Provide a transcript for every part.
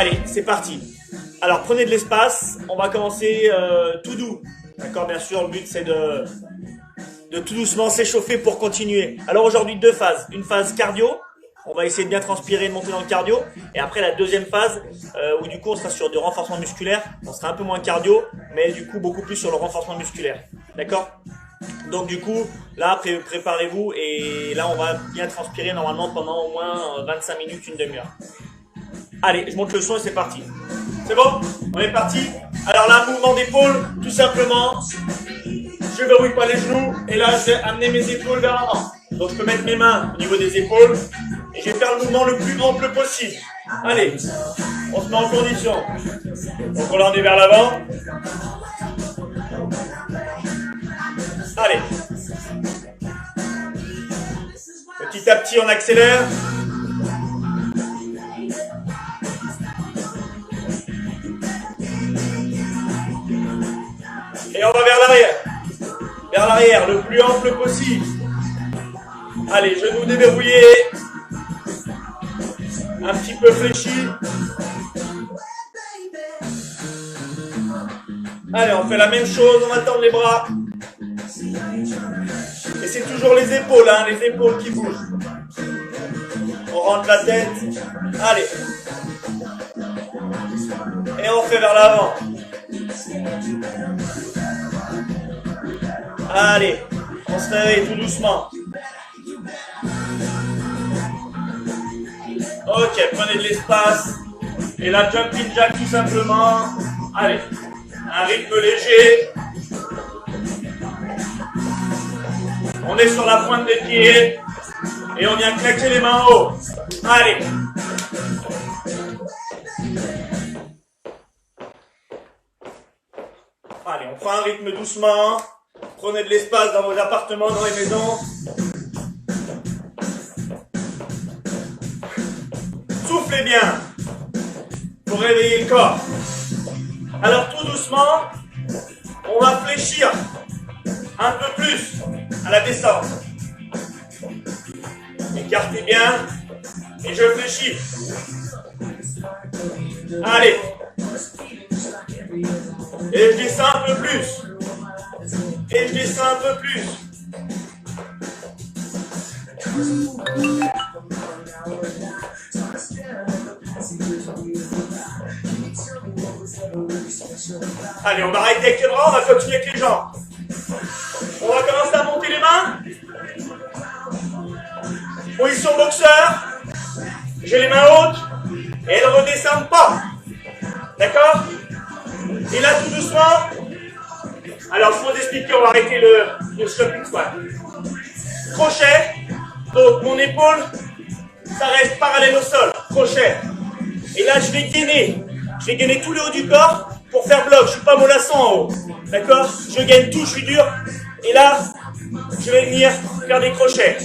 Allez, c'est parti. Alors, prenez de l'espace. On va commencer tout doux. D'accord, bien sûr, le but c'est de tout doucement s'échauffer pour continuer. Alors aujourd'hui, deux phases. Une phase cardio. On va essayer de bien transpirer, de monter dans le cardio. Et après, la deuxième phase, où du coup, on sera sur du renforcement musculaire. On sera un peu moins cardio, mais du coup, beaucoup plus sur le renforcement musculaire. D'accord ? Donc du coup, là, préparez-vous. Et là, on va bien transpirer normalement pendant au moins 25 minutes, une demi-heure. Allez, je monte le son et c'est parti. C'est bon? On est parti? Alors là, mouvement d'épaule, tout simplement. Je ne verrouille pas les genoux. Et là, je vais amener mes épaules vers l'avant. Donc je peux mettre mes mains au niveau des épaules. Et je vais faire le mouvement le plus ample possible. Allez, on se met en condition. Donc on l'emmène vers l'avant. Allez. Petit à petit, on accélère. Et on va vers l'arrière. Vers l'arrière, le plus ample possible. Allez, genoux déverrouillés. Un petit peu fléchi. Allez, on fait la même chose, on va tendre les bras. Et c'est toujours les épaules, hein, les épaules qui bougent. On rentre la tête. Allez. Et on fait vers l'avant. Allez, on se réveille tout doucement. Ok, prenez de l'espace. Et la jumping jack tout simplement. Allez, un rythme léger. On est sur la pointe des pieds. Et on vient claquer les mains en haut. Allez. Allez, on prend un rythme doucement. Prenez de l'espace dans vos appartements, dans les maisons. Soufflez bien pour réveiller le corps. Alors tout doucement, on va fléchir un peu plus à la descente. Écartez bien et je fléchis. Allez. Et je descends un peu plus. Et je descends un peu plus. Allez, on va arrêter avec les bras, on va continuer avec les jambes. On va commencer à monter les mains. Position boxeur. J'ai les mains hautes et elles ne redescendent pas. D'accord? Et là, tout doucement. Alors, je vais vous expliquer, on va arrêter le stopping squat. Crochet. Donc, mon épaule, ça reste parallèle au sol. Crochet. Et là, je vais gainer. Je vais gainer tout le haut du corps pour faire bloc. Je ne suis pas mollasson en haut. D'accord? Je gagne tout, je suis dur. Et là, je vais venir faire des crochets.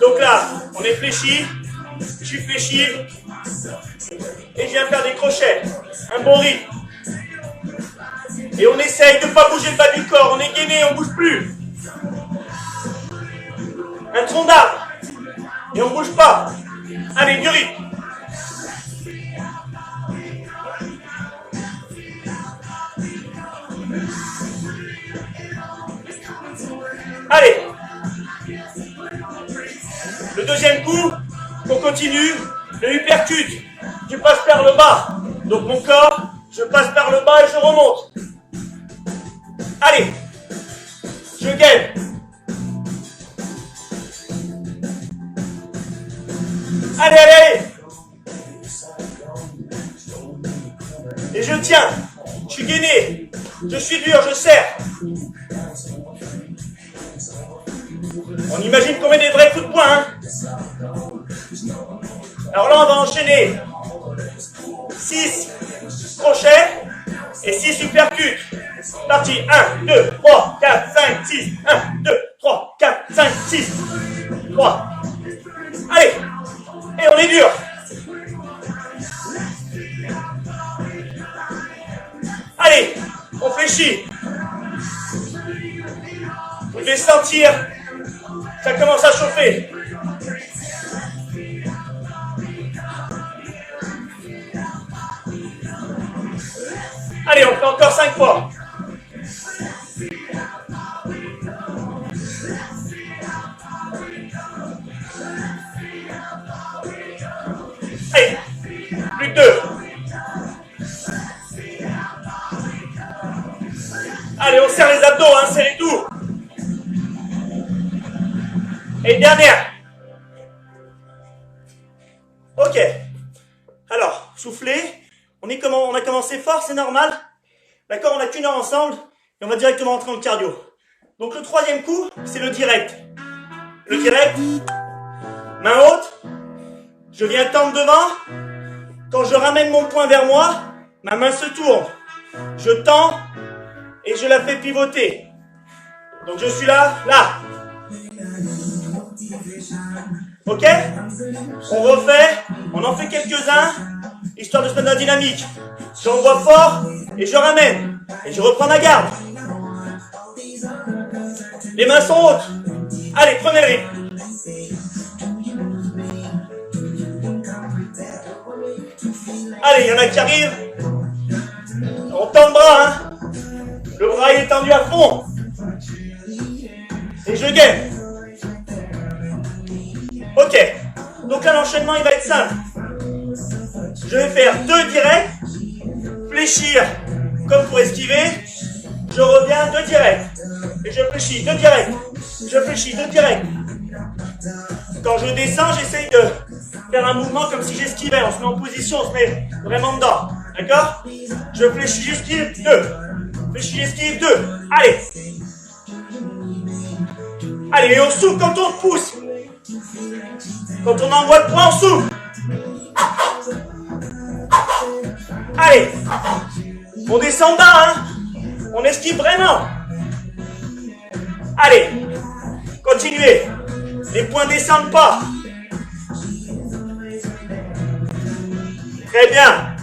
Donc là, on est fléchi. Je suis fléchi. Et je viens faire des crochets. Un bon rythme. Et on essaye de ne pas bouger le bas du corps. On est gainé, on ne bouge plus. Un tronc d'arbre. Et on ne bouge pas. Allez, du rythme. Allez. Le deuxième coup, on continue. Le uppercut. Je passe par le bas. Donc mon corps, je passe par le bas et je remonte. Allez. Je gagne. Allez, allez, allez. Et je tiens. Je suis gainé. Je suis dur, je serre. On imagine qu'on met des vrais coups de poing. Hein. Alors là, on va enchaîner 6 crochets et 6 uppercuts. Parti. 1, 2, 3, 4, 5, 6. 1, 2, 3, 4, 5, 6. 3. Allez. Et on est dur. Allez. On fléchit. Vous devez sentir. Ça commence à chauffer. 5 fois. Allez, plus que 2. Allez, on serre les abdos, hein, serrez tout. Et dernière. Ok. Alors, soufflez. On a commencé fort, c'est normal. D'accord, on n'a qu'une heure ensemble. Et on va directement entrer en cardio. Donc le troisième coup, c'est le direct. Le direct, main haute. Je viens tendre devant. Quand je ramène mon poing vers moi, ma main se tourne. Je tends et je la fais pivoter. Donc je suis là, là. Ok? On refait, on en fait quelques-uns, histoire de se mettre dans la dynamique. J'envoie fort et je ramène. Et je reprends ma garde. Les mains sont hautes. Allez, prenez le rythme. Allez, il y en a qui arrivent. On tend le bras, hein. Le bras est tendu à fond. Et je gagne. Ok. Donc là, l'enchaînement, il va être simple. Je vais faire 2 directs. Fléchir comme pour esquiver. Je reviens 2 directs. Et je fléchis 2 directs. Je fléchis 2 directs. Quand je descends, j'essaye de faire un mouvement comme si j'esquivais. On se met en position, on se met vraiment dedans. D'accord? Je fléchis, j'esquive, 2. Fléchis, j'esquive, 2. Allez. Allez, et on souffle quand on pousse. Quand on envoie le poing, on souffle. Allez. On descend bas, hein. On esquive vraiment. Allez. Continuez. Les poings ne descendent pas. Très bien.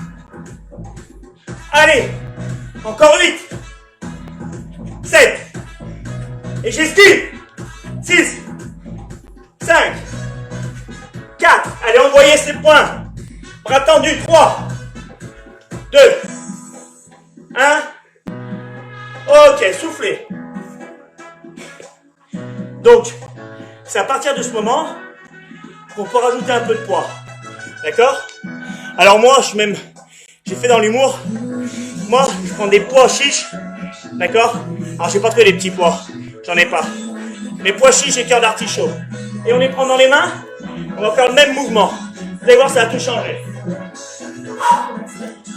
Allez. Encore 8. 7. Et j'esquive. 6. 5. 4. Allez, envoyez ces points. Bras tendus. 3. 2. 1. Ok, soufflez. Donc, c'est à partir de ce moment qu'on peut rajouter un peu de poids. D'accord? Alors moi, j'ai fait dans l'humour. Moi, je prends des pois chiches. D'accord? Alors, j'ai pas trouvé les petits pois. J'en ai pas. Les pois chiches et cœur d'artichaut. Et on les prend dans les mains. On va faire le même mouvement. Vous allez voir, ça va tout changer.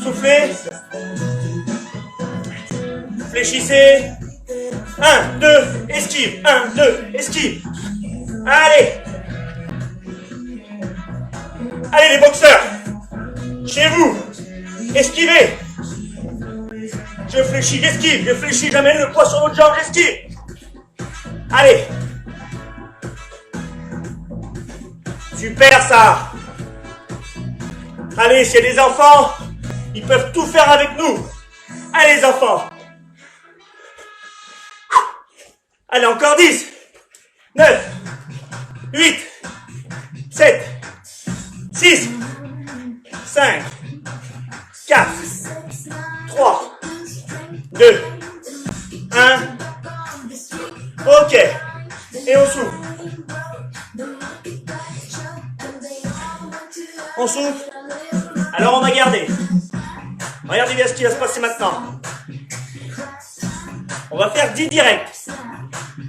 Soufflez. Fléchissez. 1, 2, esquive. 1, 2, esquive. Allez. Allez les boxeurs. Chez vous. Esquivez. Je fléchis, j'esquive. Je fléchis, j'amène le poids sur votre jambe, j'esquive. Allez. Super ça. Allez, s'il y a des enfants, ils peuvent tout faire avec nous. Allez les enfants. Allez, encore 10. 9. 8. 7. 6. 5. 4. 3. 2. 1. Ok. Et on souffle. On souffle. Alors on va garder. Regardez bien ce qui va se passer maintenant. On va faire 10 directs.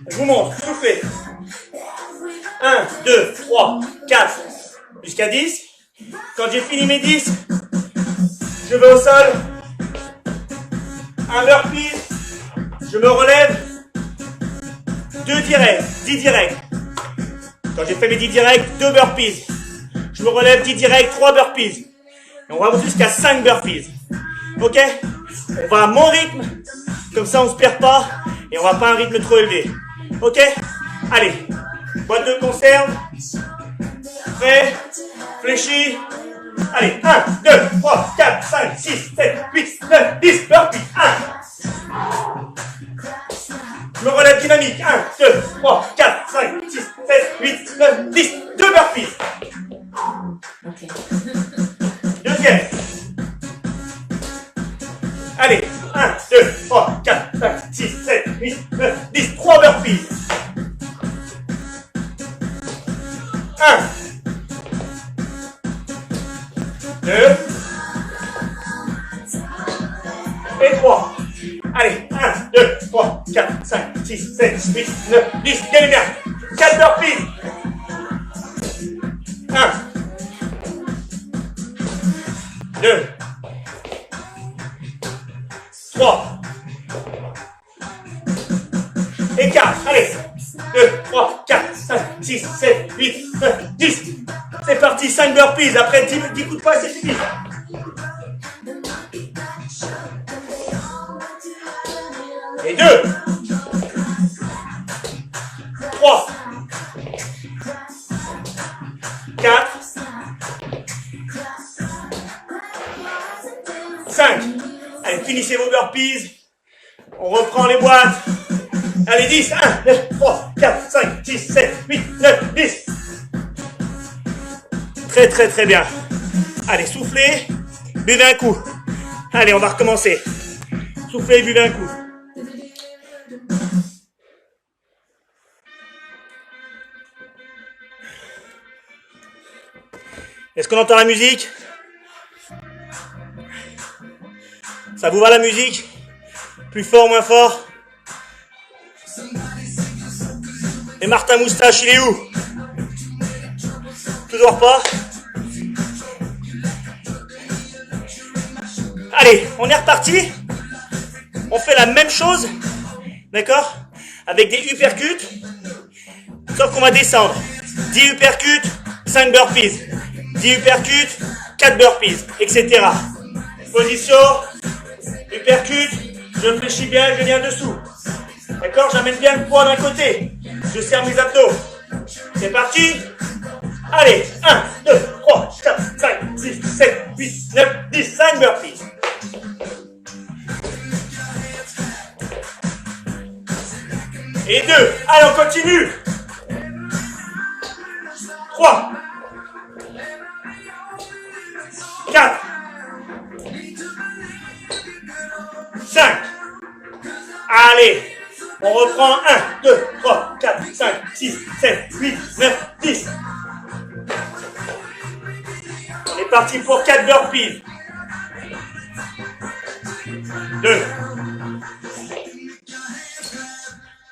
Je vous montre. Soufflez. 1, 2, 3, 4. Jusqu'à 10. Quand j'ai fini mes 10, je vais au sol. Un burpee. Je me relève. 2 directs. 10 directs. Quand j'ai fait mes 10 directs, 2 burpees. Je me relève 10 directs, 3 burpees. Et on va jusqu'à 5 burpees. Ok? On va à mon rythme. Comme ça, on ne se perd pas. Et on va pas à un rythme trop élevé. Ok? Allez. Boîte de conserve. Prêt. Fléchi. Allez. 1, 2, 3, 4, 5, 6, 7, 8, 9, 10. Burpees. 1. Je me relève dynamique. 1, 2, 3, 4, 5, 6, 7, 8, 9, 10. 2 burpees. Okay. Deuxième. Allez, 1, 2, 3, 4, 5, 6, 7, 8, 9, 10. 3 burpees. 1, 2 et 3. Allez, 1, 2, 3, 4, 5, 6, 7, 8, 9, 10. Tenez bien. 4 burpees. 1, 2, 3 et 4. Allez, 2, 3, 4, 5, 6, 7, 8, 9, 10. C'est parti, 5 burpees. Après 10 coups de poing, c'est fini. Et 2, 3, 4, 5. Allez, finissez vos burpees. On reprend les boîtes. Allez, 10. 1, 2, 3, 4, 5, 6, 7, 8, 9, 10. Très, très, très bien. Allez, soufflez. Buvez un coup. Allez, on va recommencer. Soufflez, buvez un coup. Est-ce qu'on entend la musique? Ça vous va la musique? Plus fort, moins fort? Et Martin Moustache, il est où? Toujours pas? Allez, on est reparti. On fait la même chose, d'accord? Avec des uppercuts, sauf qu'on va descendre. 10 uppercuts, 5 burpees. 10 uppercuts, 4 burpees, etc. Position, uppercut, je fléchis bien, je viens dessous. D'accord? J'amène bien le poids d'un côté. Je serre mes abdos. C'est parti. Allez, 1, 2, 3, 4, 5, 6, 7, 8, 9, 10, 5 burpees. Et 2, allez, on continue. 3, 4, 5. Allez, on reprend 1, 2, 3, 4, 5, 6, 7, 8, 9, 10. On est parti pour 4 burpees. 2,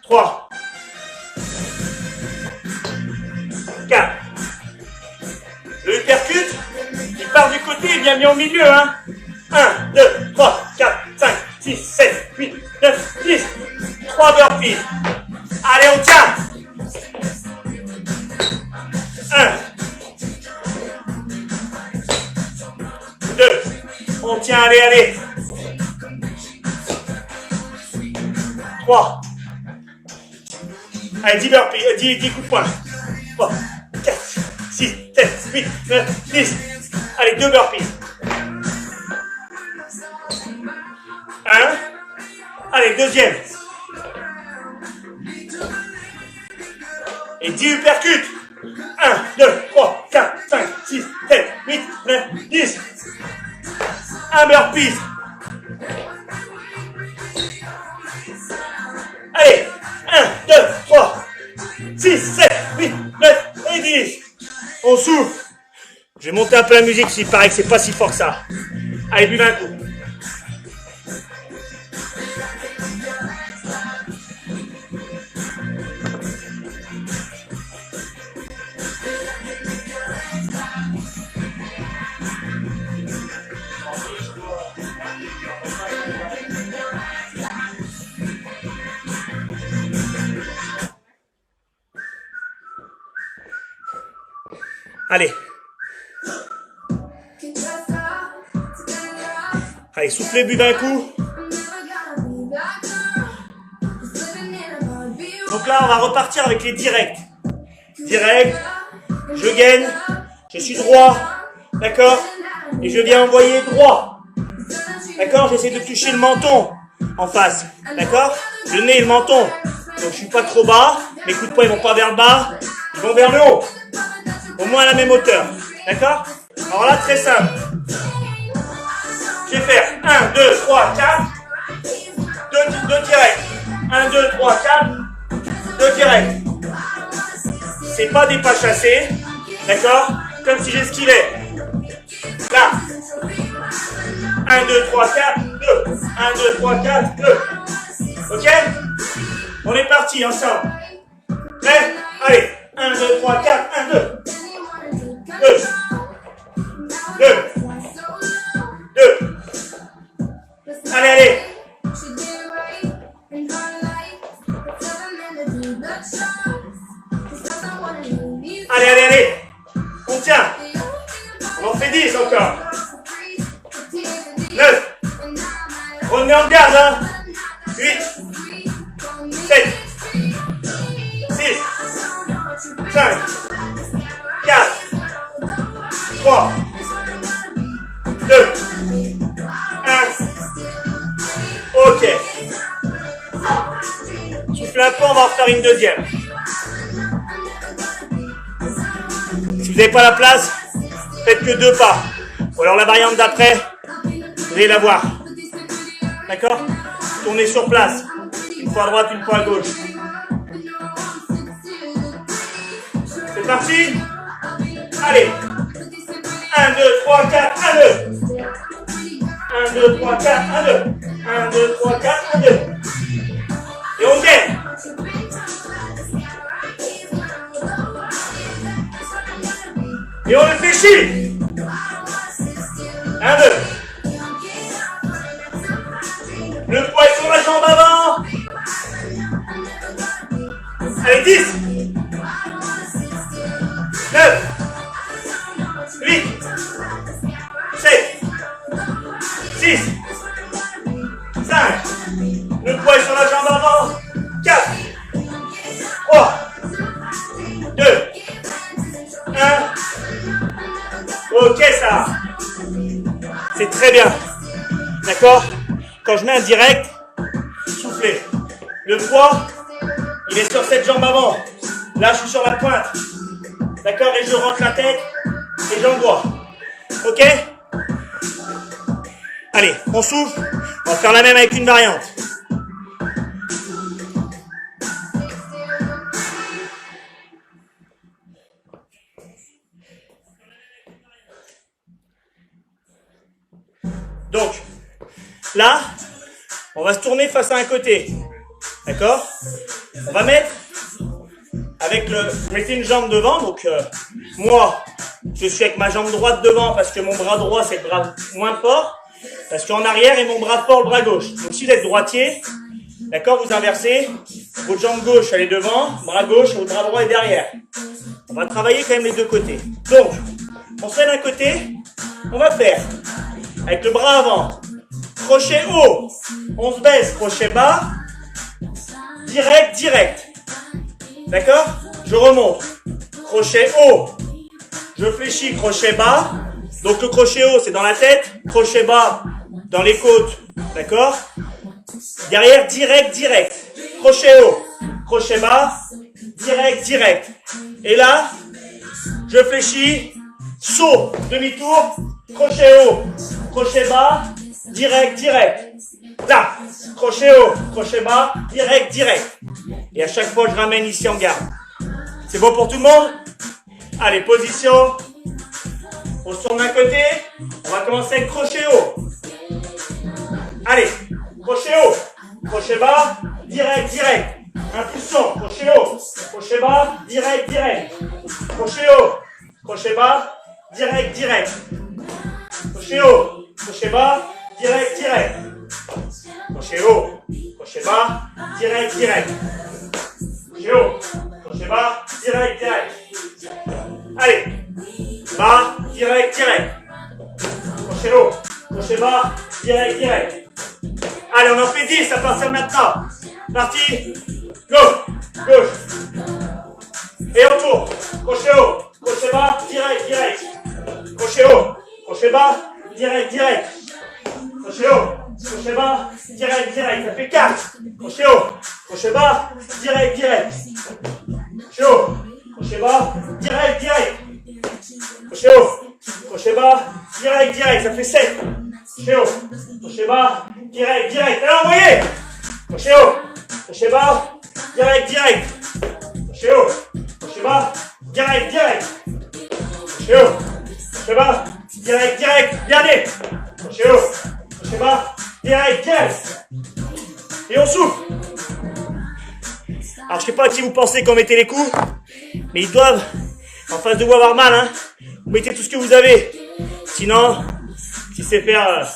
3, 4. Le uppercut, il part du côté, il vient mis au milieu. Hein. 1, 2, 3, 4, 5, 6, 7, 8, 9, 10. 3 burpees. Allez, on tient. 1, 2. On tient, allez, allez. 3. Allez, 10 burpees, 10 coups de poing. 3, 4, 6, 7, 8, 9, 10. Allez, 2 burpees. 1. Allez, deuxième. Et 10 uppercuts. 1, 2, 3, 4, 5, 6, 7, 8, 9, 10. 1 burpees. Allez, 1, 2, 3, 6, 7, 8, 9 et 10. On souffle. Je vais monter un peu la musique, s'il paraît que c'est pas si fort que ça. Allez, buvez un coup. Allez. Allez, soufflez, buvez un coup. Donc là, on va repartir avec les directs. Direct, je gaine, je suis droit, d'accord? Et je viens envoyer droit. D'accord? J'essaie de toucher le menton en face. D'accord? Le nez et le menton. Donc je suis pas trop bas. Mes coups de poing, ils vont pas vers le bas. Ils vont vers le haut. Au moins à la même hauteur. D'accord? Alors là, très simple. Je vais faire 1, 2, 3, 4. 2, 2 directs. 1, 2, 3, 4. 2 directs. C'est pas des pas chassés. D'accord? Comme si j'esquivais. Là. 1, 2, 3, 4, 2. 1, 2, 3, 4, 2. Ok? On est parti ensemble. Prêt? Allez. 1, 2, 3, 4, 1, 2. 2. 2. 2. Allez, allez. Allez, allez, allez. On tient. On en fait 10 encore. 9. On met en garde, hein. 8. 7. 6. 5. 4. 3. 2. 1. Ok. Soufflez un peu, on va en faire une deuxième. Si vous n'avez pas la place, faites que 2 pas. Ou alors la variante d'après, vous allez la voir. D'accord? Tournez sur place. Une fois à droite, une fois à gauche. C'est parti? Allez. 1, 2, 3, 4, 1, 2. 1, 2, 3, 4, 1, 2. 1, 2, 3, 4, 1, 2. Et on gagne. Et on réfléchit. 1, 2. Le poids est sur la jambe avant. Allez, 10. 9. 8. 7. 6. 5. Le poids est sur la jambe avant. 4. 3. 2. 1. Ok, ça. C'est très bien. D'accord? Quand je mets un direct, soufflez. Le poids, il est sur cette jambe avant. Là, je suis sur la pointe. D'accord? Et je rentre la tête et j'envoie. Ok? Allez, on souffle. On va faire la même avec une variante. Donc, là, on va se tourner face à un côté. D'accord? On va mettre avec je mettais une jambe devant, donc moi, je suis avec ma jambe droite devant parce que mon bras droit, c'est le bras moins fort. Parce qu'en arrière, et mon bras fort, le bras gauche. Donc si vous êtes droitier, d'accord, vous inversez, votre jambe gauche, elle est devant, bras gauche, votre bras droit est derrière. On va travailler quand même les deux côtés. Donc, on se met d'un côté, on va faire, avec le bras avant, crochet haut, on se baisse, crochet bas, direct, direct. D'accord? Je remonte, crochet haut, je fléchis, crochet bas. Donc le crochet haut, c'est dans la tête, crochet bas, dans les côtes. D'accord? Derrière, direct, direct. Crochet haut, crochet bas, direct, direct. Et là, je fléchis, saut, demi-tour, crochet haut, crochet bas, direct, direct. Là, crochet haut, crochet bas, direct, direct. Et à chaque fois, je ramène ici en garde. C'est bon pour tout le monde? Allez, position. On se tourne d'un côté. On va commencer avec crochet haut. Allez, crochet haut, crochet bas, direct, direct. Impulsion, crochet haut, crochet bas, direct, direct. Crochet haut, crochet bas, direct, direct. Crochet haut, crochet bas, direct, direct. Crochet haut, crochet bas, direct, direct. Crochet haut, crochet bas, direct, direct. Allez, bas, direct, direct. Crochet haut, crochet bas, direct, direct. Allez, on en fait 10 à partir de maintenant. Parti. Gauche, gauche. Et on tourne. Crochet haut, crochet bas, direct, direct. Crochet haut, crochet bas, direct, direct. Crochet haut, crochet bas, direct, direct. Ça fait 4. Crochet haut, crochet bas, direct, direct. Crochet haut, crochet bas, direct, direct. Crochet haut, crochet bas, direct, direct. Ça fait 7. Crochet haut, crochet bas, direct, direct. Alors, envoyez. Crochet haut. Crochet bas. Direct, direct. Crochet haut. Crochet bas. Direct, direct. Crochet haut. Crochet bas. Direct, direct. Regardez. Crochet haut. Crochet bas. Direct, direct. Et on souffle. Alors je sais pas à qui vous pensez qu'on mettait les coups, mais ils doivent, en face de vous, avoir mal, hein. Vous mettez tout ce que vous avez. Sinon, si c'est faire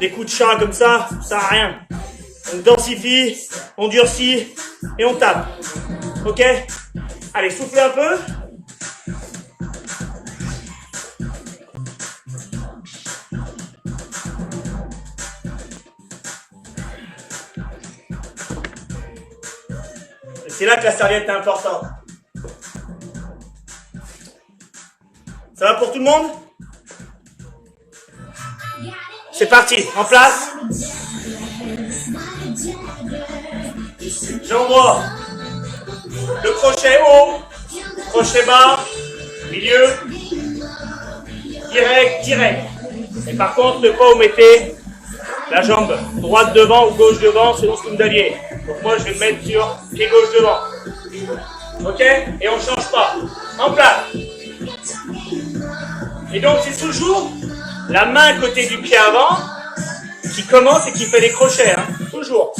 des coups de chat comme ça sert à rien. On densifie, on durcit et on tape. Ok? Allez, soufflez un peu. C'est là que la serviette est importante. Ça va pour tout le monde? C'est parti, en place. J'envoie le crochet haut, crochet bas, milieu, direct, direct. Et par contre, ne pas vous mettez la jambe droite devant ou gauche devant selon ce que vous aviez. Donc moi, je vais me mettre sur pied gauche devant. Ok? Et on ne change pas. En place. Et donc, c'est toujours la main à côté du pied avant qui commence et qui fait les crochets. Hein? Toujours.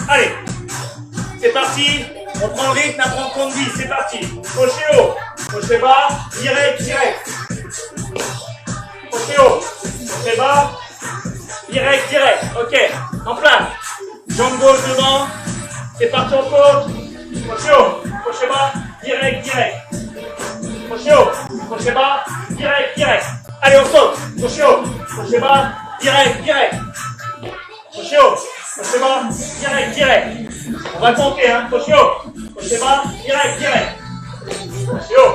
Allez. C'est parti. On prend le rythme, on compte 10. C'est parti. Crochet haut. Crochet bas. Direct, direct. Crochet haut. Crochet bas. Direct, direct. Ok. En place. Jambe gauche devant. C'est parti, on compte. Crochet haut. Crochet bas. Direct, direct. Crochet haut. Crochet bas. Direct, direct. Allez, on saute. Crochet haut. Crochet bas. Direct, direct. Crochet haut. Crochet bas. Direct, direct. On va compter, hein. Crochet haut. Crochet bas. Direct, direct. Crochet haut.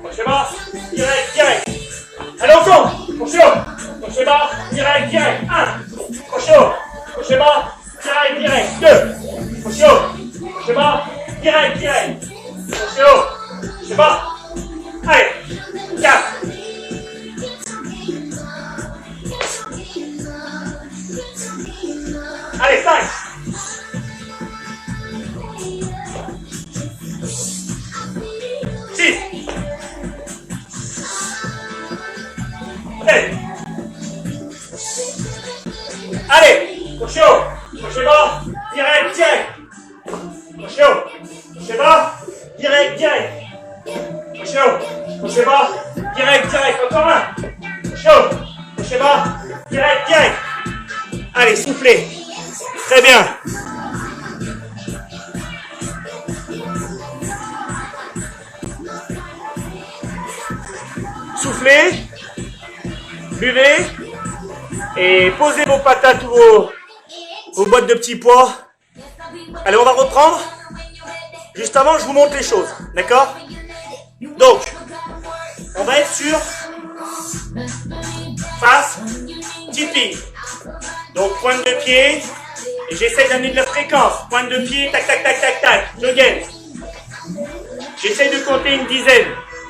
Crochet bas. Direct, direct. Allez, on compte. Crochet haut. Crochet bas. Direct, direct. 1. Crochet haut. Crochet bas. Direct, direct. 2. Crochet haut. Crochet bas. Direct, direct. Crochet haut. Crochet bas. Allez. 4. Allez, 5. 6. 7. Allez, crochet haut, crochet bas, direct, direct. Crochet haut, crochet bas, direct, direct. Crochet haut, crochet bas, direct, direct. Encore un. Crochet haut, crochet bas, direct, direct. Allez, soufflez. Très bien. Soufflez, buvez et posez vos patates ou vos boîtes de petits pois. Allez, on va reprendre. Juste avant, je vous montre les choses, d'accord? Donc, on va être sur face, tipping. Donc, pointe de pied, et j'essaie d'amener de la fréquence. Pointe de pied, tac, tac, tac, tac, tac. Je gaine. J'essaie de compter une dizaine.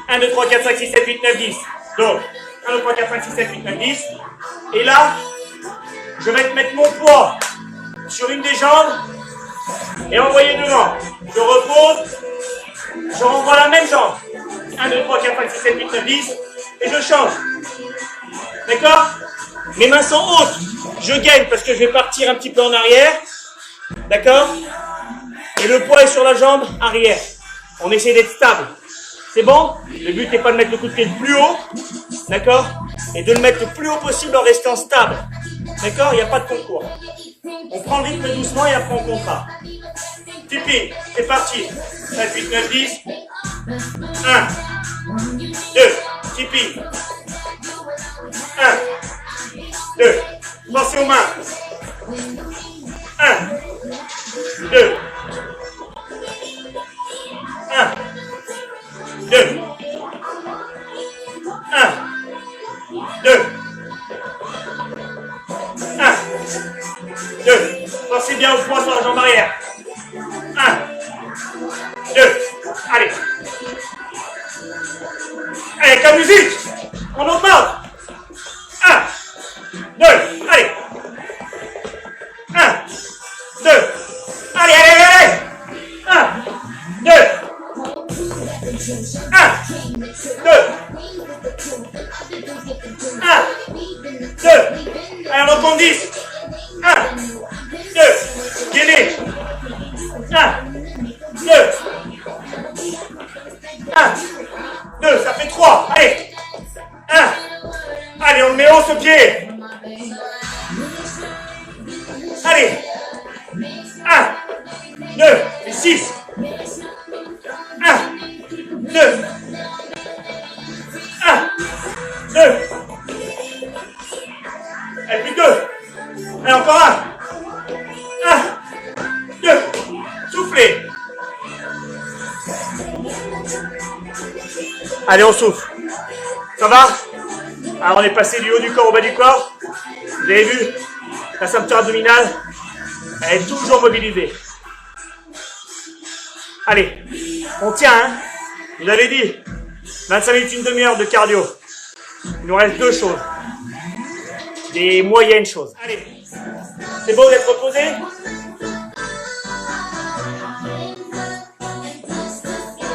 1, 2, 3, 4, 5, 6, 7, 8, 9, 10. Donc, 1, 2, 3, 4, 5, 6, 7, 8, 9, 10. Et là, je vais mettre mon poids sur une des jambes et envoyer devant. Je repose, je renvoie la même jambe. 1, 2, 3, 4, 5, 6, 7, 8, 9, 10. Et je change. D'accord? Mes mains sont hautes. Je gagne parce que je vais partir un petit peu en arrière. D'accord? Et le poids est sur la jambe arrière. On essaie d'être stable. C'est bon? Le but n'est pas de mettre le coup de pied le plus haut. D'accord? Et de le mettre le plus haut possible en restant stable. D'accord? Il n'y a pas de concours. On prend le rythme doucement et après on comptera. Tipping, c'est parti. 7, 8, 9, 10. 1, 2, tipping. 1, 2, pensez aux mains. 1, 2, 1, 2, 1, 2, 1, 2, pensez bien au poids sur la jambe arrière. 1, 2, allez. Allez, avec la musique, on augmente. 1, 2, allez. 1, 2, commence au pied. Allez. 1, 2, et 6. 1, 2. 1, 2. Allez, plus que 2. Allez, encore un. 1, 2. Soufflez. Allez, on souffle. Ça va? Alors, on est passé du haut du corps au bas du corps. Vous avez vu? La ceinture abdominale, elle est toujours mobilisée. Allez, on tient, hein? Je vous l'avais dit. 25 minutes, une demi-heure de cardio. Il nous reste 2 choses. Des moyennes choses. Allez, c'est beau d'être reposé?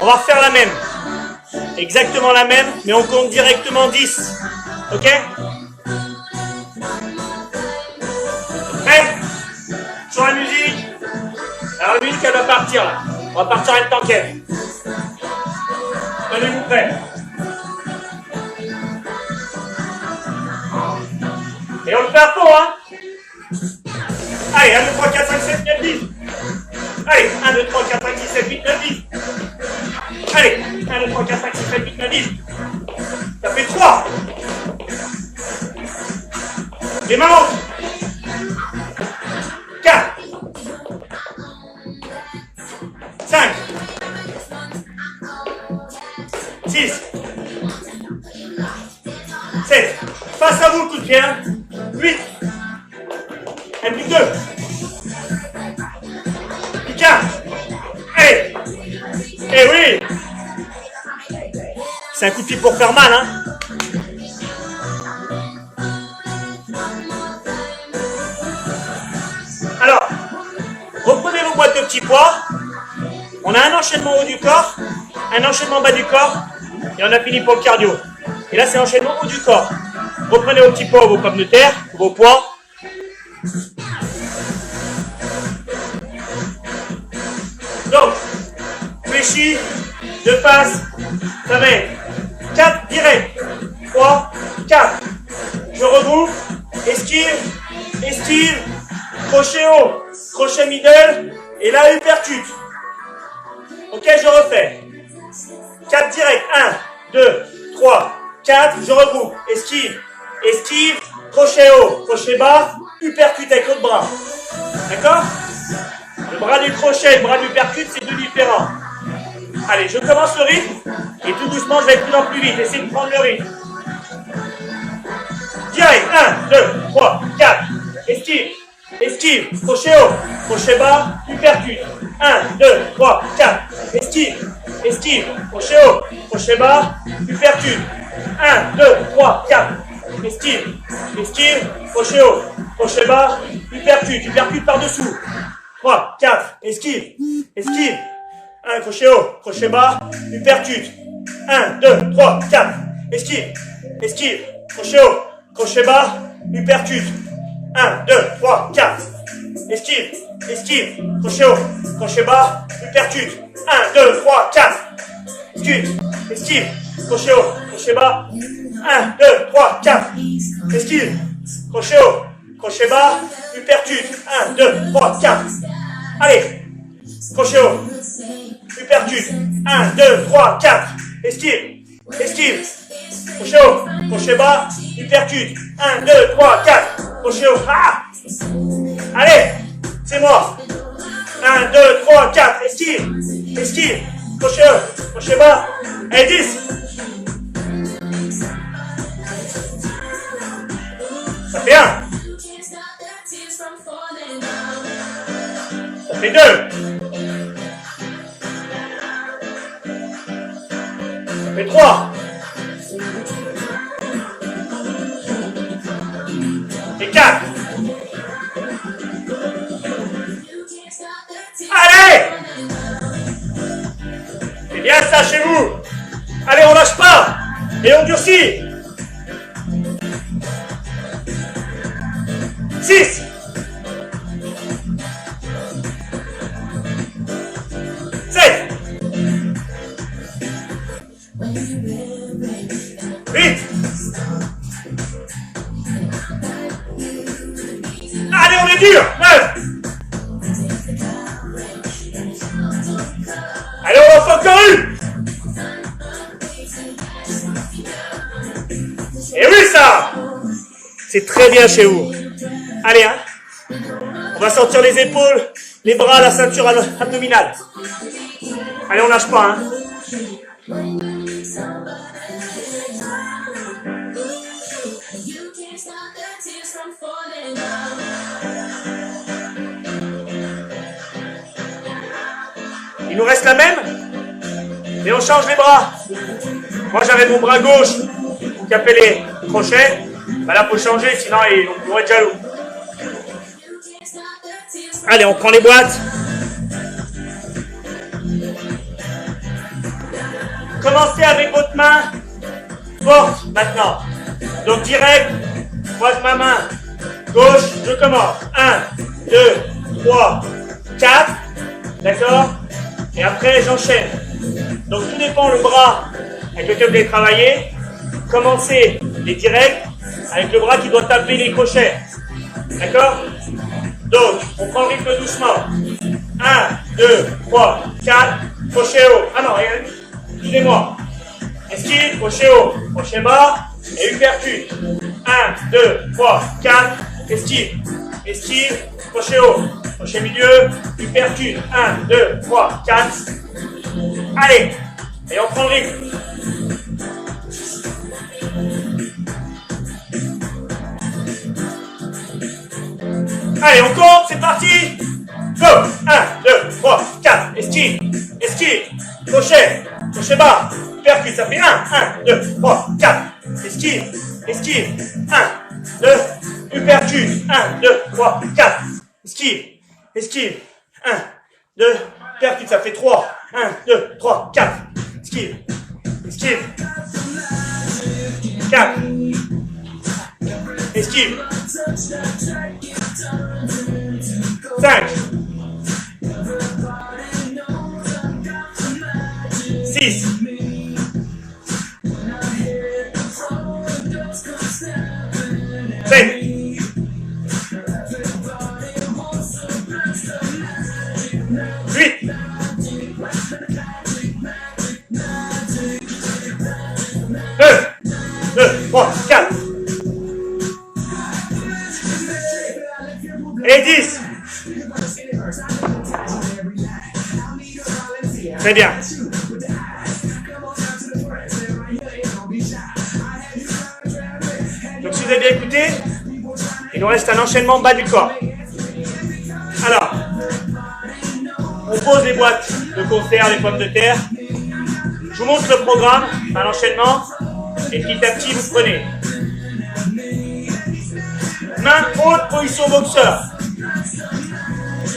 On va refaire la même. Exactement la même, mais on compte directement 10. Ok? Prêt? Sur la musique. Alors la musique, elle va partir là. On va partir en même temps qu'elle. Tenez-vous prêts. Et on le fait à fond, hein? Allez, 1, 2, 3, 4, 5, 7, 9, 10. Allez, 1, 2, 3, 4, 5, 6, 7, 8, 9, 10. Allez, 1, 2, 3, 4, 5, 6, 7, 8, 9, 10. Ça fait 3. Les mains hautes. 4. 5. 6. 7. Face à vous le coup de pied. 8. Un plus 2. Plus 4. Allez. Eh oui. C'est un coup de pied pour faire mal, hein. Alors, reprenez vos boîtes de petits pois. On a un enchaînement haut du corps, un enchaînement bas du corps, et on a fini pour le cardio. Et là, c'est l'enchaînement haut du corps. Reprenez vos petits pois, vos pommes de terre, vos pois. Donc, fléchis, de face, ça va être 4 direct, 3, 4. Je regroupe, esquive, esquive, crochet haut, crochet middle, et là, uppercut. Ok, je refais. 4 direct, 1, 2, 3, 4, je regroupe, esquive, esquive, crochet haut, crochet bas, uppercut avec l'autre bras. D'accord? Le bras du crochet et le bras du uppercut, c'est deux différents. Allez, je commence le rythme, et tout doucement, je vais de plus en plus vite. Essayez de prendre le rythme. Direct, 1, 2, 3, 4, esquive, esquive, crochet haut, crochet bas, uppercut. 1, 2, 3, 4, esquive, esquive, crochet haut, crochet bas, uppercut. 1, 2, 3, 4, esquive, esquive, crochet haut, crochet bas, uppercut, uppercut par-dessous. 3, 4, esquive, esquive. 1, crochet haut, crochet bas, uppercut. 1, 2, 3, 4, esquive, esquive, crochet haut, crochet bas, uppercut. 1, 2, 3, 4, esquive, esquive, crochet haut, crochet bas, uppercut. 1, 2, 3, 4, esquive, esquive, crochet haut, crochet bas. 1, 2, 3, 4, esquive, crochet haut, crochet bas, uppercut. 1, 2, 3, 4. Allez, crochet haut, uppercut. 1, 2, 3, 4. Esquive, esquive, crochet haut, crochet bas, uppercut. 1, 2, 3, 4. Crochet haut. Ah! Allez, c'est moi. 1, 2, 3, 4. Esquive, esquive, crochet haut, crochet bas. Et 10. Ça fait 1. Ça fait 2. Ça fait 3. Et 4. Allez! C'est bien ça chez vous. Allez, on lâche pas. Et on durcit. 6. 7. 8. dur. 9. Allez, on en fait encore une. Et oui, ça. C'est très bien chez vous. Allez, hein. On va sortir les épaules, les bras, la ceinture abdominale. Allez, on lâche pas, hein. Il nous reste la même, mais on change les bras. Moi, j'avais mon bras gauche qui appelait les crochets. Bah là, faut changer, sinon on pourrait être jaloux. Allez, on prend les boîtes. Commencez avec votre main forte maintenant. Donc direct, croise ma main gauche, je commence. 1, 2, 3, 4. D'accord? Et après, j'enchaîne. Donc tout dépend le bras avec lequel vous allez travailler. Commencez les directs avec le bras qui doit taper les crochets. D'accord? Donc, on prend le rythme doucement. 1, 2, 3, 4, crochet haut. Ah non, excusez-moi. Esquive, crochet haut, crochet bas et uppercut. 1, 2, 3, 4, esquive, esquive, crochet haut, crochet milieu, uppercut. 1, 2, 3, 4. Allez, et on prend le rythme. Allez, on compte, c'est parti. Go. 1, 2, 3, 4, esquive, esquive, crochet, crochet bas, uppercut, ça fait 1, 1, 2, 3, 4, esquive, esquive, 1, 2, uppercut, 1, 2, 3, 4, esquive, esquive, 1, 2, uppercut, ça fait 3, 1, 2, 3, 4, esquive, esquive, 4, esquive, 5, 6, 7, 8, 9, 2, 3, 4, et 10. Très bien. Donc si vous avez bien écouté, il nous reste un enchaînement bas du corps. Alors, on pose les boîtes de concert, les pommes de terre. Je vous montre le programme, un enchaînement, et petit à petit vous prenez. Main haute, position boxeur.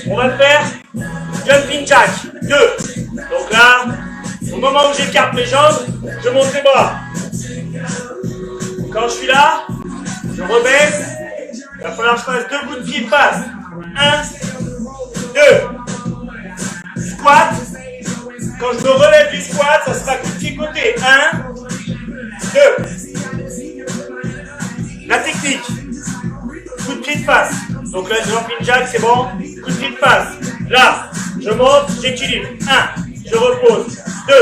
On va faire jumping jack. 2. Donc là, au moment où j'écarte mes jambes, je monte les bras. Quand je suis là, je rebaisse. Il va falloir que je fasse 2 bouts de pied de face. 1, 2. Squat. Quand je me relève du squat, ça sera coup de pied côté. 1, 2. La technique. Coup de pied de face. Donc là, jumping jack, c'est bon. Coup de pied de face. Là, je monte, j'équilibre. 1, je repose. 2,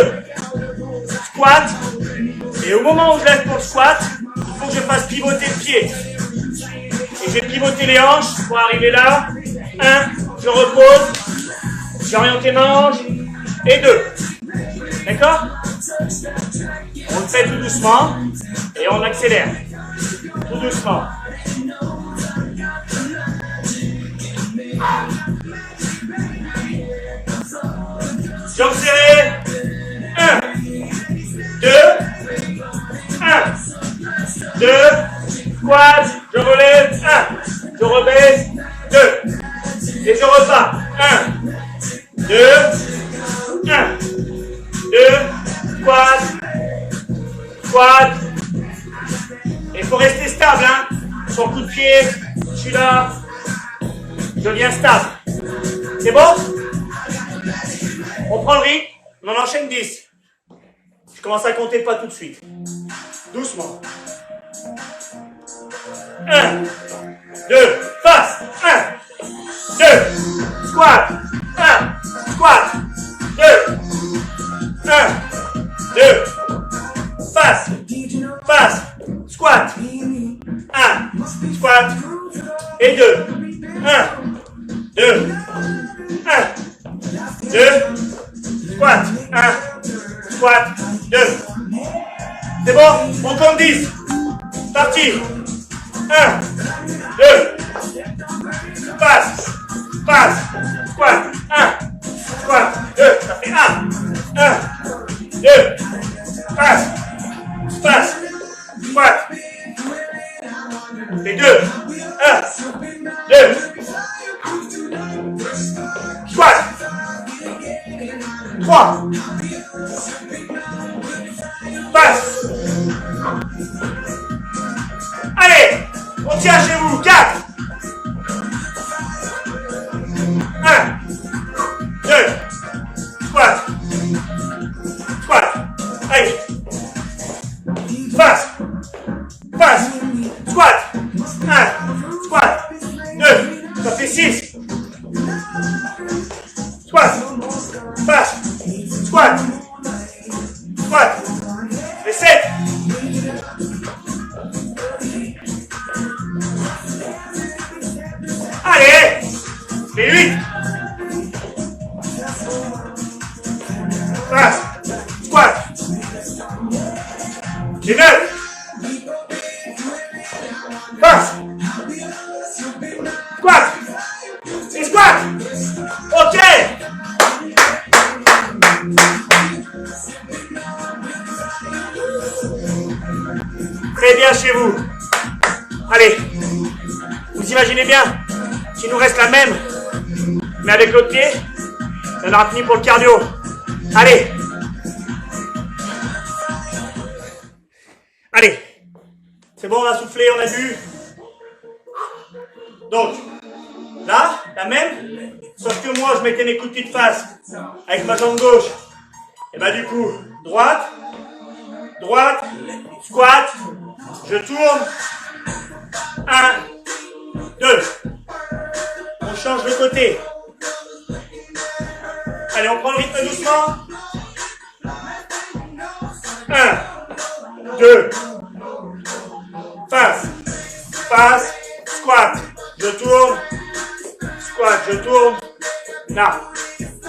squat. Et au moment où je lève pour le squat, il faut que je fasse pivoter le pied. Et je vais pivoter les hanches pour arriver là. 1, je repose. J'oriente mes hanches. Et 2. D'accord? On le fait tout doucement. Et on accélère. Tout doucement. Jambes serrées. 1, 2, 1, 2, squat, je relève, 1, je rebaisse, 2, et je repars, 1, 2, 1, 2, squat, squat, et il faut rester stable, hein, sur le coup de pied, je suis là, je viens stable, c'est bon? On prend le rythme, on en enchaîne 10. Je commence à compter pas tout de suite. Doucement. 1, 2, face. 1, squat. 1, squat. Et 2. 1, 2, 1, 2, squat. 1, squat, 2. C'est bon? On compte 10. Parti. 1, 2. Passe. Passe. Squat. 1. Squat. 2. Ça fait 1. 1. 2. Passe. Passe. Squat. Et 2. 1. 2. Squat. 3. Passe. Allez, on tient chez vous. 4. 1. 2. Squat. Squat. Allez. Passe. Passe. Squat. 1. Squat. 2. Ça fait 6. Squat. Passe. Squat. Squat. Ça fait 7. Allez. Ça fait 8. Passe. Squat. C'est 9. Passe. Squat. C'est squat. Ok. Très bien chez vous. Allez. Vous imaginez bien qu'il nous reste la même, mais avec l'autre pied. On aura fini pour le cardio. Allez. Allez. C'est bon, on a soufflé, on a bu. Donc, là, la même, sauf que moi, je mettais mes coups de pied de face avec ma jambe gauche. Et bah du coup, droite, droite, squat, je tourne. 1, 2. On change de côté. Allez, on prend le rythme doucement. 1, 2. Face, face, squat. Je tourne. Squat, je tourne. Là.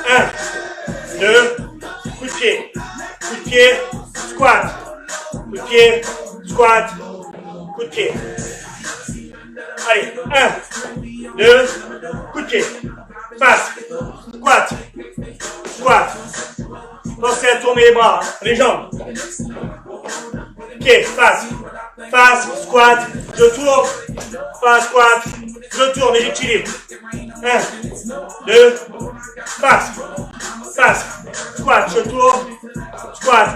1, 2. Coup de pied. Coup de pied. Squat. Coup de pied. Squat. Coup de pied. Allez. 1, 2. Coup de pied. Face. Squat. Squat. Pensez à tourner les bras, les jambes. Pied, face. Face, squat. Je tourne. Face, squat. Je tourne et j'équilibre. 1, 2. Face. Face. Squat. Je tourne. Squat.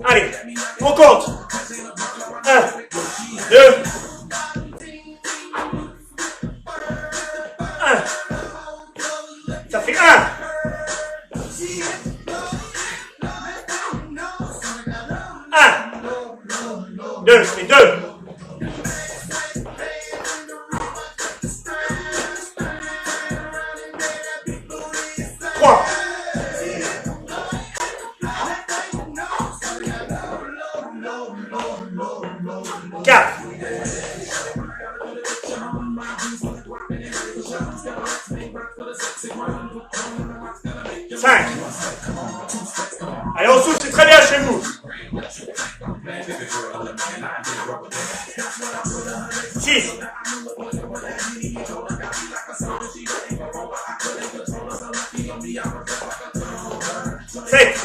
Allez. On compte. 1, 2. 1. Ça fait 1. 2, c'est 2. 3. 4. 5. Allez, on souffle, c'est très bien chez vous. 6. 7.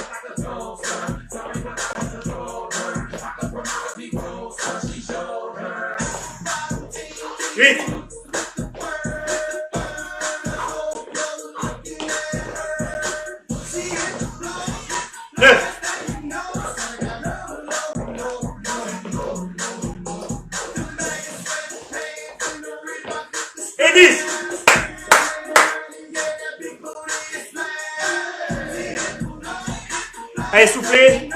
8. 9. Et 10. Allez, soufflez.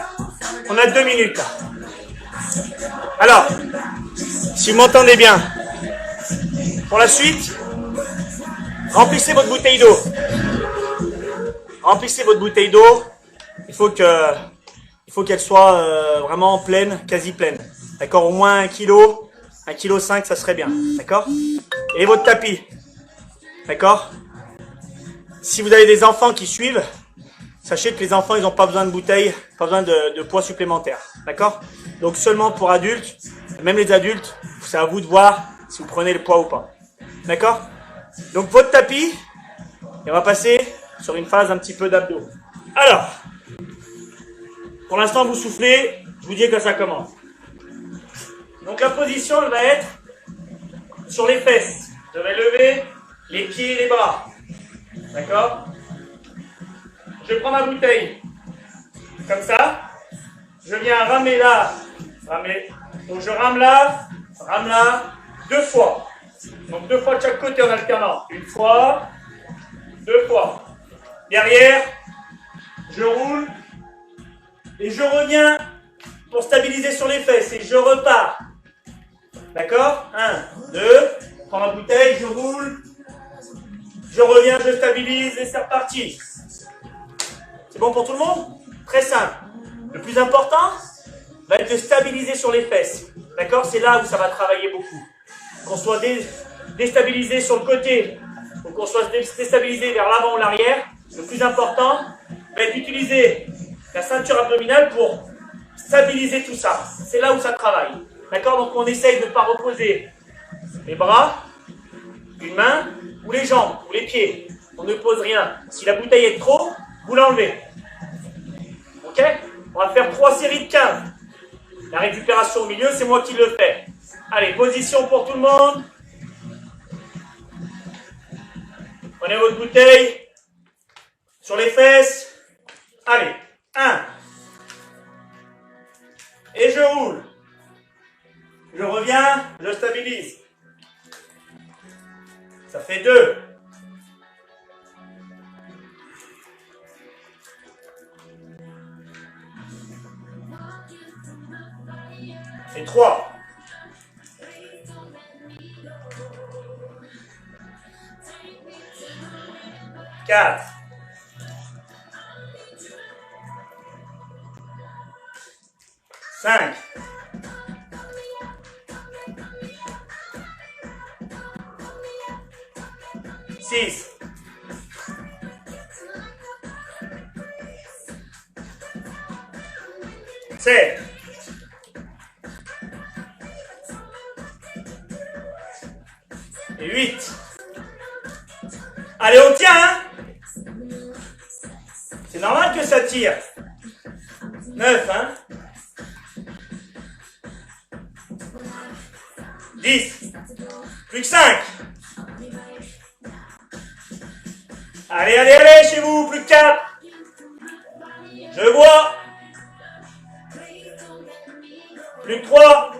On a 2 minutes là. Alors, si vous m'entendez bien, pour la suite, remplissez votre bouteille d'eau. Remplissez votre bouteille d'eau. Il faut qu'elle soit vraiment pleine, quasi pleine. D'accord, au moins 1 kg, 1,5 kg, ça serait bien. D'accord? Et votre tapis. D'accord? Si vous avez des enfants qui suivent, sachez que les enfants, ils n'ont pas besoin de bouteilles, pas besoin de poids supplémentaire. D'accord? Donc seulement pour adultes, même les adultes, c'est à vous de voir si vous prenez le poids ou pas. D'accord? Donc votre tapis, et on va passer sur une phase un petit peu d'abdos. Alors, pour l'instant vous soufflez, je vous dis que ça commence. Donc la position, elle va être sur les fesses. Je vais lever les pieds et les bras. D'accord? Je prends ma bouteille. Comme ça. Je viens ramer là. Ramer. Donc je rame là, 2 fois. Donc 2 fois de chaque côté en alternant. 1 fois, 2 fois. Derrière, je roule. Et je reviens pour stabiliser sur les fesses. Et je repars. D'accord? 1, 2. Je prends ma bouteille, je roule. Je reviens, je stabilise et c'est reparti. C'est bon pour tout le monde? Très simple. Le plus important va être de stabiliser sur les fesses. D'accord? C'est là où ça va travailler beaucoup. Qu'on soit déstabilisé sur le côté ou qu'on soit déstabilisé vers l'avant ou l'arrière, le plus important va être d'utiliser la ceinture abdominale pour stabiliser tout ça. C'est là où ça travaille. D'accord? Donc on essaye de ne pas reposer les bras, une main ou les jambes ou les pieds. On ne pose rien. Si la bouteille est trop, vous l'enlevez. Ok? On va faire 3 séries de 15. La récupération au milieu, c'est moi qui le fais. Allez, position pour tout le monde. Prenez votre bouteille sur les fesses. Allez, 1. Et je roule. Je reviens, je stabilise. Ça fait 2. C'est 3. 4. 5. 6. 7. 8. Allez, on tient, hein? C'est normal que ça tire. 9, hein? 10. Plus que 5. Allez, allez, allez, chez vous, plus que 4. Je vois. Plus que 3.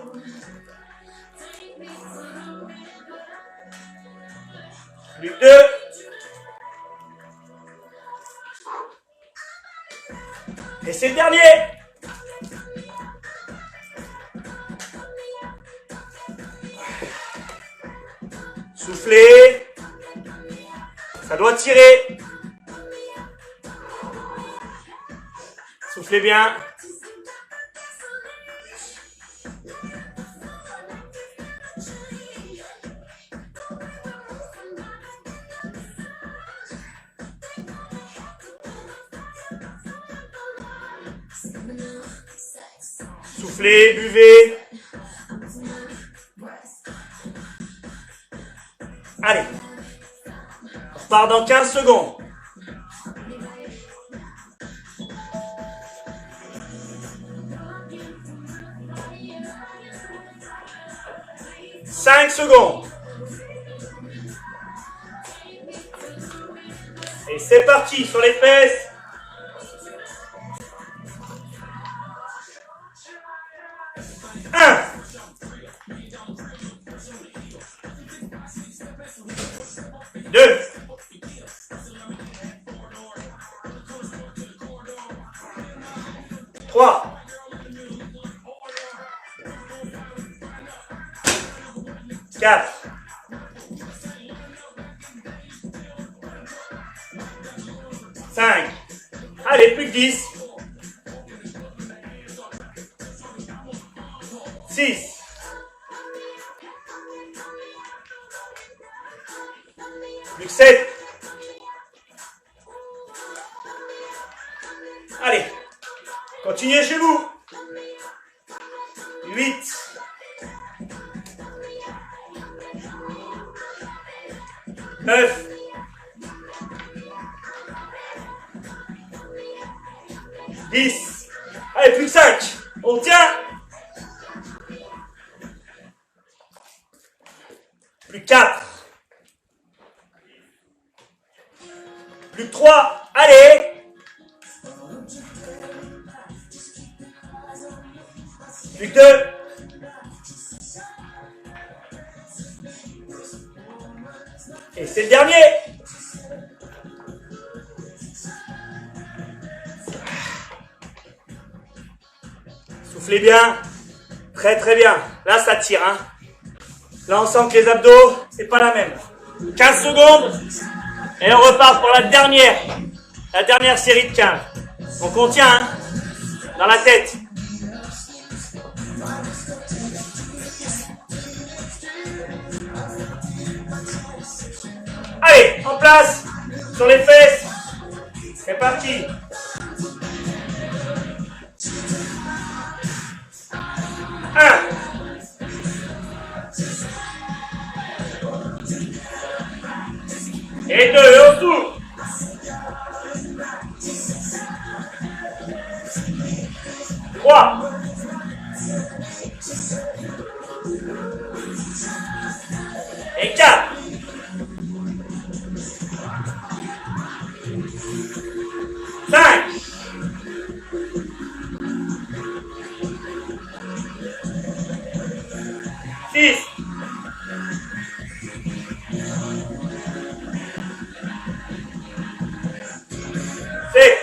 Plus que 2. Et c'est le dernier. Soufflez. Ça doit tirer. Soufflez bien. Soufflez, buvez. Allez. On repart dans 15 secondes. « 5 secondes. Et c'est parti sur les fesses. Deux. 3. 4. 5. Allez, plus que 10. 6. Plus que 7. Allez. Continuez chez vous. 8. 9. 10. Allez, plus que 5. On tient. Plus que 4. Plus que 3. Allez. Plus que 2. Et c'est le dernier. Soufflez bien. Très très bien. Là, ça tire. Hein. Là, on sent que les abdos, c'est pas la même. 15 secondes. Et on repart pour la dernière série de 15. Donc on tient hein, dans la tête. Allez, en place, sur les fesses. C'est parti. Un. Et 2, et on tourne. 3. Et 4. 5. 6. 7.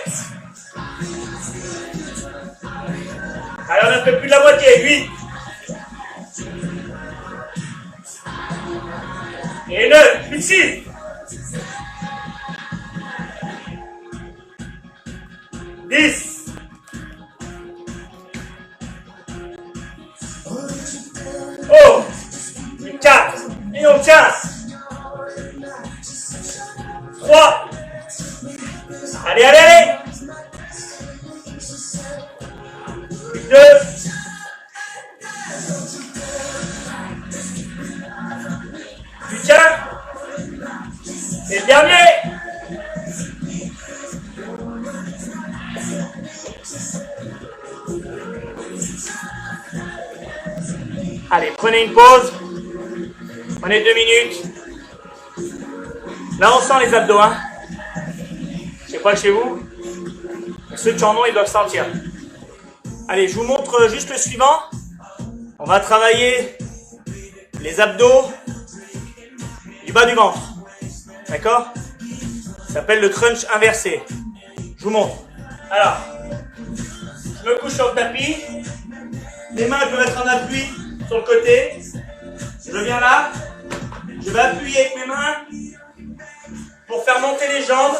Allez, on a fait plus de la moitié. 8. Et 9. Plus de 6. 10. 4. Et on tient. 3. Allez, allez, allez. 2. Tu tiens. Et le dernier. Allez, prenez une pause. Prenez 2 minutes. Là, on sent les abdos. Hein. Je sais pas chez vous. Ceux qui en ont, ils doivent sentir. Allez, je vous montre juste le suivant. On va travailler les abdos du bas du ventre. D'accord? Ça s'appelle le crunch inversé. Je vous montre. Alors, je me couche sur le tapis. Les mains, je vais mettre en appui sur le côté. Je viens là. Je vais appuyer avec mes mains pour faire monter les jambes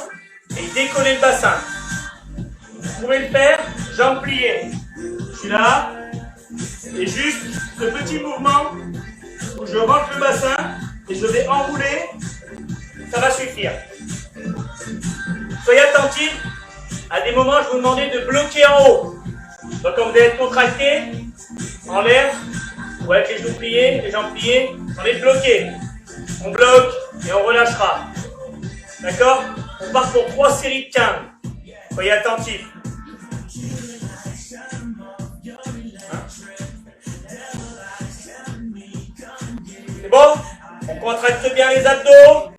et décoller le bassin. Vous pouvez le faire, jambes pliées. Je suis là. Et juste ce petit mouvement où je rentre le bassin et je vais enrouler, ça va suffire. Soyez attentifs. À des moments, je vais vous demander de bloquer en haut. Donc quand vous allez être contracté, en l'air, ou avec les genoux pliés, les jambes pliées, on est bloqué. On bloque et on relâchera. D'accord? On part pour 3 séries de 15. Soyez attentifs. C'est bon? On contracte bien les abdos.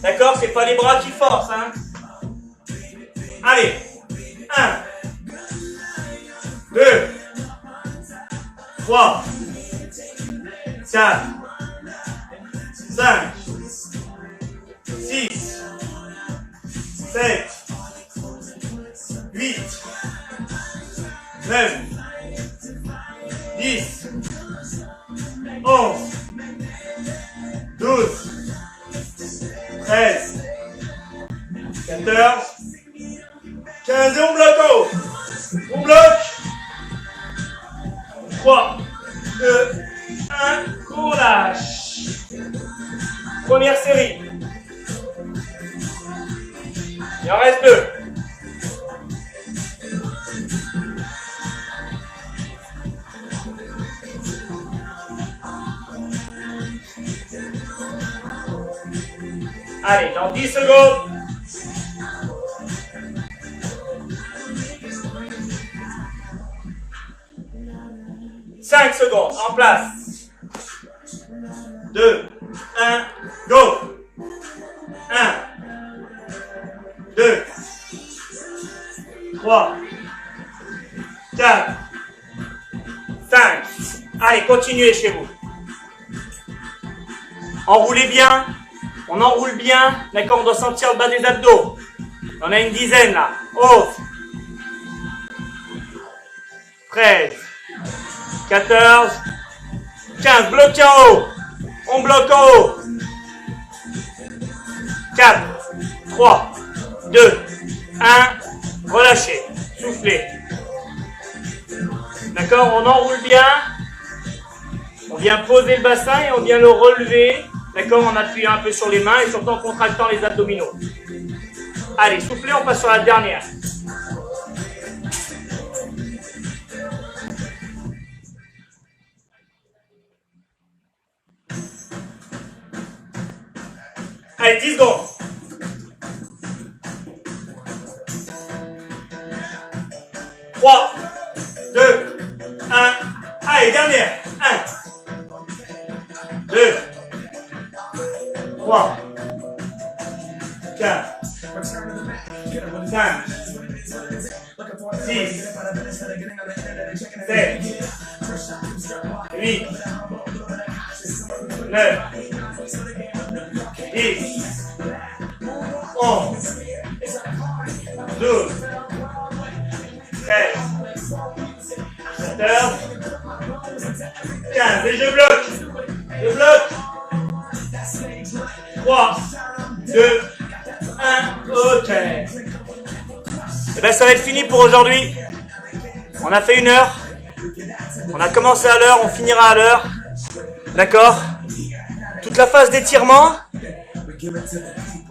D'accord? C'est pas les bras qui forcent. Hein? Allez. 1, 2, 3, 4, 5, 6, 7, 8, 9, 10, 11, 12, 13, 14, 15 et on bloque en haut. On bloque. 3, 2, 1, on lâche. Première série. Il en reste 2. Allez, dans 10 secondes. « 5 secondes, en place. 2, 1, go. 1, 2, 3, 4, 5. Allez, continuez chez vous. Enroulez bien. On enroule bien. D'accord, on doit sentir le bas des abdos. On a une dizaine là. Hausse. 13, 14, 15. Bloque en haut. On bloque en haut. 4, 3, 2, 1. Relâchez. Soufflez. D'accord, on enroule bien. On vient poser le bassin et on vient le relever. D'accord, en appuyant un peu sur les mains et surtout en contractant les abdominaux. Allez, soufflez, on passe sur la dernière. Allez, 10 secondes. 3, 2, 1. Allez, dernière. 1, 2, 3, 4, 5, 6, 7, 8, 9, 10, 11, 12, 13, 14, 15. Et je bloque. Je bloque. 3, 2, 1. Ok. Et bien ça va être fini pour aujourd'hui. On a fait 1 heure. On a commencé à l'heure, on finira à l'heure. D'accord? Toute la phase d'étirement.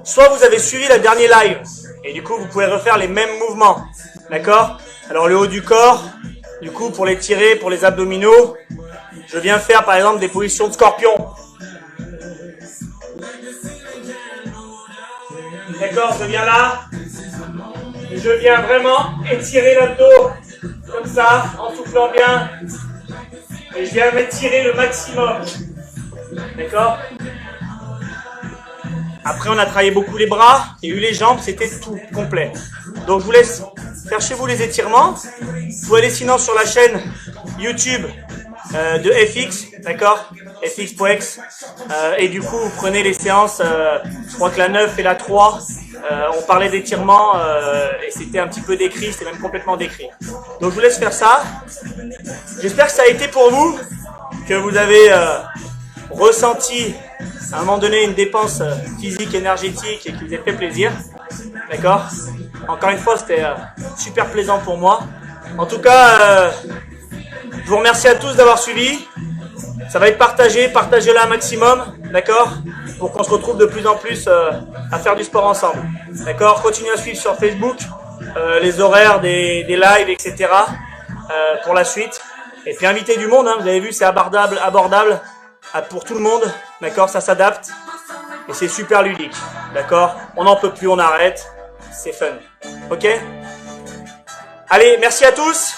Soit vous avez suivi la dernière live. Et du coup, vous pouvez refaire les mêmes mouvements. D'accord? Alors le haut du corps. Du coup, pour les tirer, pour les abdominaux, je viens faire par exemple des positions de scorpion. D'accord, je viens là. Et je viens vraiment étirer l'abdos. Comme ça, en soufflant bien. Et je viens m'étirer le maximum. D'accord? Après, on a travaillé beaucoup les bras. Il y a eu les jambes, c'était tout complet. Donc, je vous laisse faire chez vous les étirements. Vous pouvez aller sinon sur la chaîne YouTube de FX, d'accord? FX.x. Et du coup, vous prenez les séances, je crois que la 9 et la 3, on parlait d'étirements et c'était un petit peu décrit, c'était même complètement décrit. Donc, je vous laisse faire ça. J'espère que ça a été pour vous, que vous avez ressenti à un moment donné une dépense physique, énergétique et qui vous a fait plaisir. D'accord? Encore une fois, c'était super plaisant pour moi. En tout cas, je vous remercie à tous d'avoir suivi. Ça va être partagé, partagez-le un maximum, d'accord? Pour qu'on se retrouve de plus en plus à faire du sport ensemble. D'accord? Continuez à suivre sur Facebook les horaires des lives, etc. Pour la suite. Et puis invitez du monde, hein, vous avez vu, c'est abordable pour tout le monde. D'accord? Ça s'adapte. Et c'est super ludique. D'accord? On n'en peut plus, on arrête. C'est fun. Ok? Allez, merci à tous.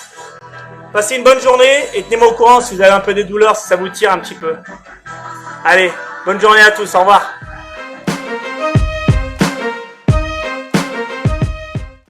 Passez une bonne journée et tenez-moi au courant si vous avez un peu des douleurs, si ça vous tire un petit peu. Allez, bonne journée à tous. Au revoir.